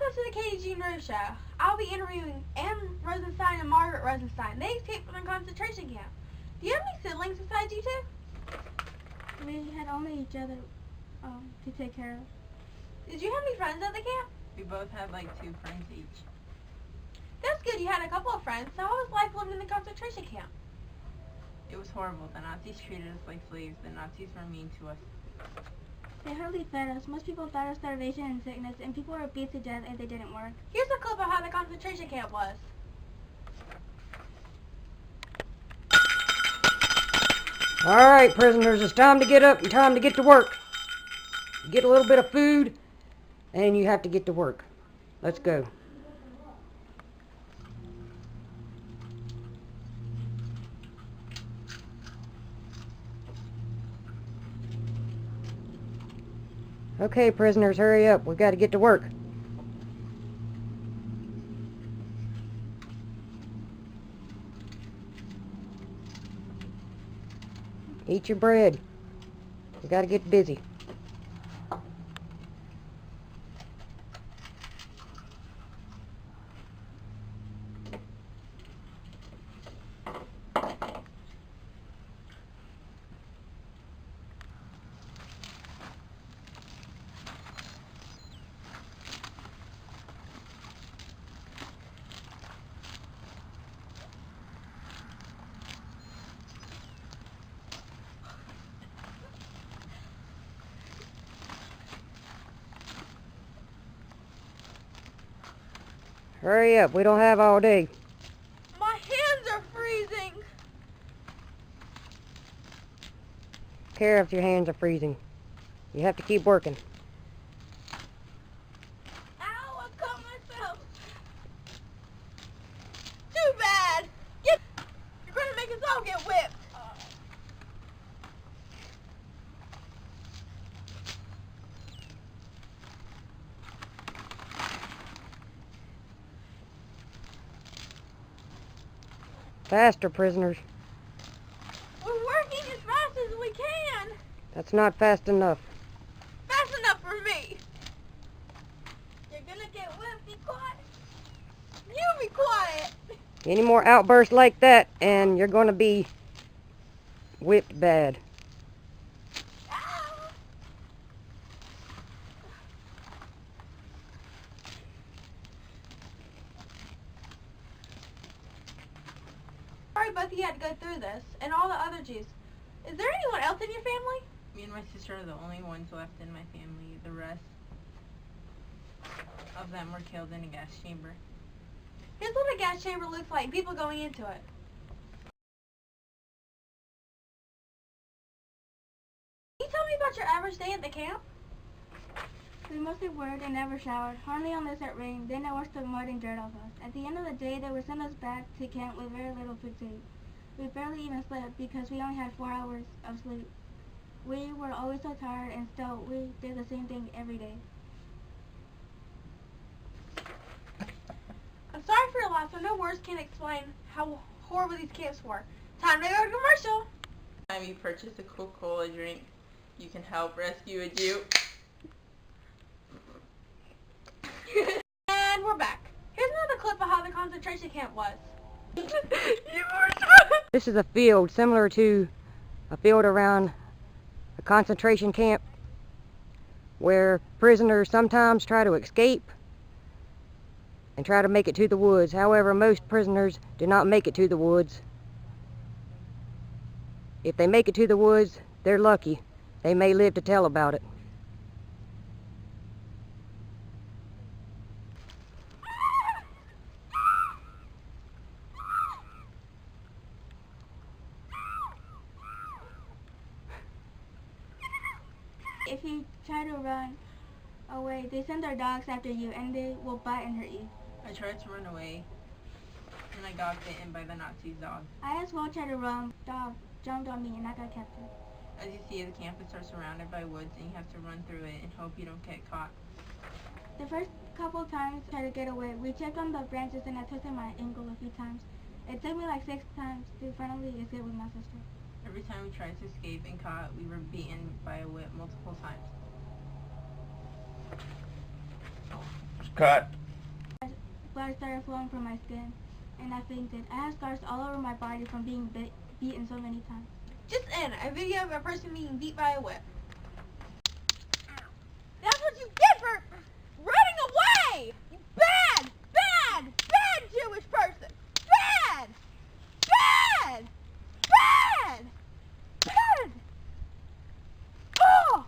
Welcome to the Katie Jean Rose Show. I'll be interviewing Anne Rosenstein and Margaret Rosenstein. They escaped from a concentration camp. Do you have any siblings besides you two? We had only each other to take care of. Did you have any friends at the camp? We both had like 2 friends each. That's good, you had a couple of friends. So how was life living in the concentration camp? It was horrible. The Nazis treated us like slaves. The Nazis were mean to us. They hardly fed us. Most people died of starvation and sickness, and people were beat to death if they didn't work. Here's a clip of how the concentration camp was. Alright, prisoners, it's time to get up and time to get to work. Get a little bit of food, and you have to get to work. Let's go. Okay, prisoners, hurry up. We've got to get to work. Eat your bread. We got to get busy. Hurry up, we don't have all day. My hands are freezing. Care if your hands are freezing. You have to keep working. Ow, I cut myself. Too bad. You're going to make us all get whipped. Faster, prisoners. We're working as fast as we can. That's not fast enough. Fast enough for me. You're going to get whipped. Be quiet. You be quiet. Any more outbursts like that, and you're going to be whipped bad. Ow. Sorry both of you had to go through this, and all the other Jews. Is there anyone else in your family? Me and my sister are the only ones left in my family. The rest of them were killed in a gas chamber. Here's what a gas chamber looks like, people going into it. Can you tell me about your average day at the camp? We mostly worked and never showered. Hardly unless it rained. Then they washed the mud and dirt off us. At the end of the day, they would send us back to camp with very little food to eat. We barely even slept because we only had 4 hours of sleep. We were always so tired, and still we did the same thing every day. I'm sorry for your loss, but no words can explain how horrible these camps were. Time to go to commercial. Anytime you purchase a Coca-Cola drink, you can help rescue a Jew. And we're back. Here's another clip of how the concentration camp was. This is a field similar to a field around a concentration camp where prisoners sometimes try to escape and try to make it to the woods. However, most prisoners do not make it to the woods. If they make it to the woods, they're lucky. They may live to tell about it. If you try to run away, they send their dogs after you, and they will bite and hurt you. I tried to run away, and I got bitten by the Nazi dog. I as well tried to run. Dog jumped on me, and I got captured. As you see, the campus are surrounded by woods, and you have to run through it and hope you don't get caught. The first couple times I tried to get away, we checked on the branches, and I twisted my ankle a few times. It took me like 6 times to finally escape with my sister. Every time we tried to escape and caught, we were beaten by a whip multiple times. Cut. Blood started flowing from my skin, and I fainted. I had scars all over my body from being beaten so many times. Just in, a video of a person being beat by a whip. That's what you get for running away! You bad, bad, bad Jewish person! Bad! Bad! Bad! Bad! Oh!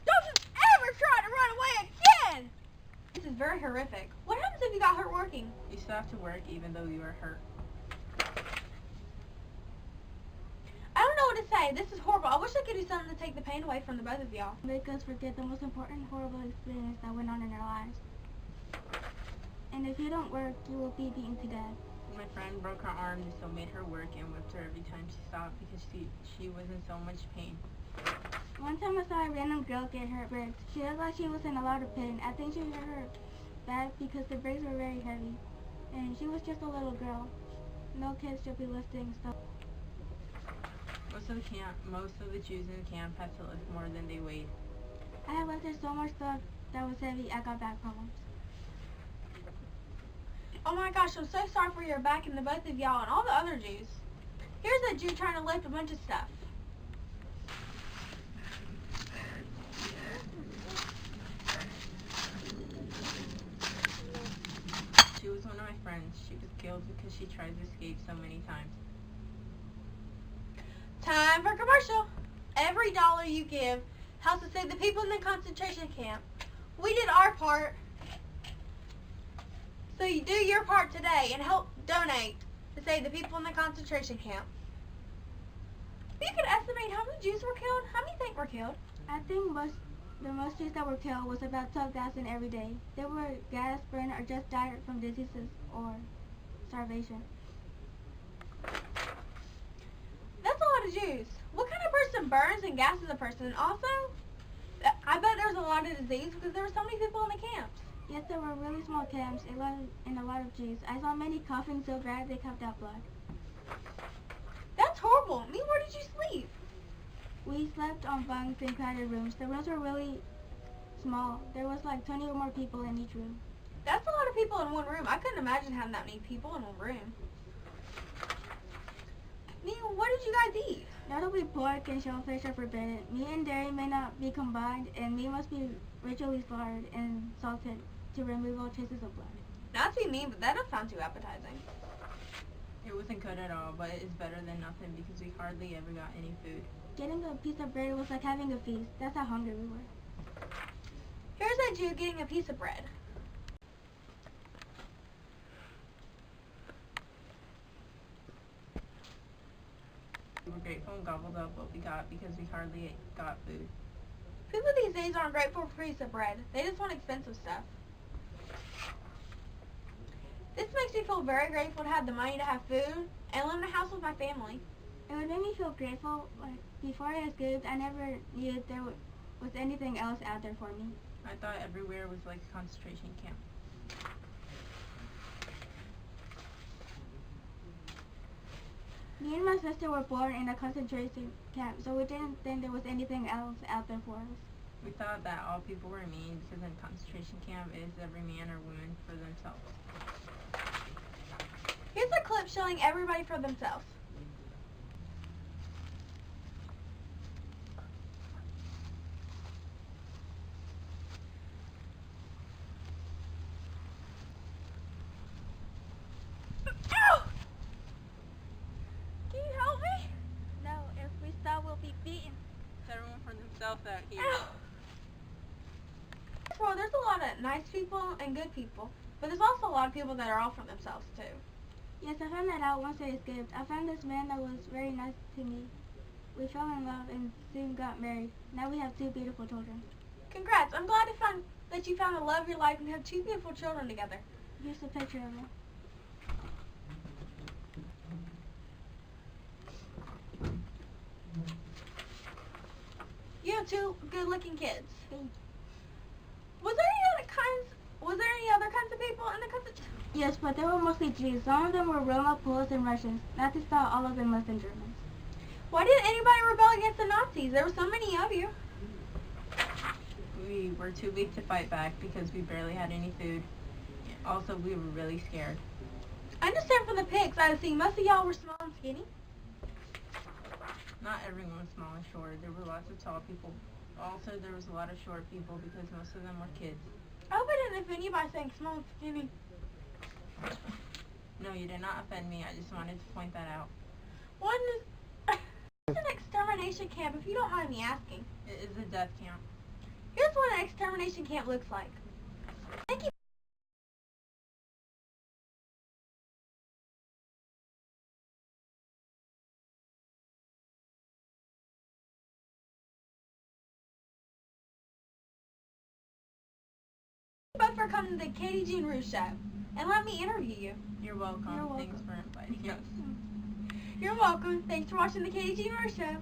Don't you ever try to run away again! This is very horrific. What happens if you got hurt working? You still have to work even though you are hurt. I don't know what to say. This is horrible. I wish I could do something to take the pain away from the both of y'all. Make us forget the most important horrible experience that went on in our lives. And if you don't work, you will be beaten to death. My friend broke her arm and still made her work and whipped her every time she stopped because she was in so much pain. One time I saw a random girl get her bricks. She looked like she was in a lot of pain. I think she hurt her back because the bricks were very heavy. And she was just a little girl. No kids should be lifting stuff. Most of the Jews in the camp had to lift more than they weighed. I had lifted so much stuff that was heavy, I got back problems. Oh my gosh, I'm so sorry for your back and the both of y'all and all the other Jews. Here's a Jew trying to lift a bunch of stuff. She was one of my friends. She was killed because she tried to escape so many times. Time for commercial. Every dollar you give helps to save the people in the concentration camp. We did our part. So you do your part today and help donate to save the people in the concentration camp. You could estimate how many Jews were killed? How many think were killed? I think the most Jews that were killed was about 12,000 every day. They were gassed, burned, or just died from diseases or starvation. That's a lot of Jews. What kind of person burns and gasses a person? And also, I bet there was a lot of disease because there were so many people in the camps. Yes, there were really small camps and a lot of Jews. I saw many coughing so bad they coughed out blood. That's horrible. I mean, where did you sleep? We slept on bunks in crowded rooms. The rooms were really small. There was like 20 or more people in each room. That's a lot of people in one room. I couldn't imagine having that many people in one room. I mean, what did you guys eat? Notably, pork and shellfish are forbidden. Meat and dairy may not be combined, and meat must be ritually slaughtered and salted to remove all traces of blood. Not to be mean, but that doesn't sound too appetizing. It wasn't good at all, but it's better than nothing because we hardly ever got any food. Getting a piece of bread was like having a feast. That's how hungry we were. Here's a Jew getting a piece of bread. We were grateful and gobbled up what we got because we hardly got food. People these days aren't grateful for a piece of bread. They just want expensive stuff. This makes me feel very grateful to have the money to have food and live in a house with my family. It would make me feel grateful. Like, before I escaped, I never knew there was anything else out there for me. I thought everywhere was like a concentration camp. Me and my sister were born in a concentration camp, so we didn't think there was anything else out there for us. We thought that all people were mean because in concentration camp it is every man or woman for themselves. Here's a clip showing everybody for themselves. Ow! Can you help me? No, if we stop, we'll be beaten. It's everyone for themselves out here. Ow! Well, there's a lot of nice people and good people, but there's also a lot of people that are all for themselves too. Yes, I found that out once I escaped. I found this man that was very nice to me. We fell in love and soon got married. Now we have 2 beautiful children. Congrats! I'm glad that you found the love of your life and have 2 beautiful children together. Here's a picture of him. You have 2 good-looking kids. Thank you. Was there any other kinds of people in the concentration? Yes, but they were mostly Jews. Some of them were Roma, Poles, and Russians. Not to stop all of them less than Germans. Why didn't anybody rebel against the Nazis? There were so many of you. We were too weak to fight back because we barely had any food. Also, we were really scared. I understand from the pics I seen most of y'all were small and skinny. Not everyone was small and short. There were lots of tall people. Also, there was a lot of short people because most of them were kids. I hope I didn't offend you by saying small and skinny. No, you did not offend me. I just wanted to point that out. What is what's an extermination camp if you don't mind me asking? It is a death camp. Here's what an extermination camp looks like. Thank you. Both for coming to the Katie Jean Ruth show and let me interview you. You're welcome. You're welcome. Thanks for inviting us. You're welcome. Thanks for watching the Katie Jean Ruth show.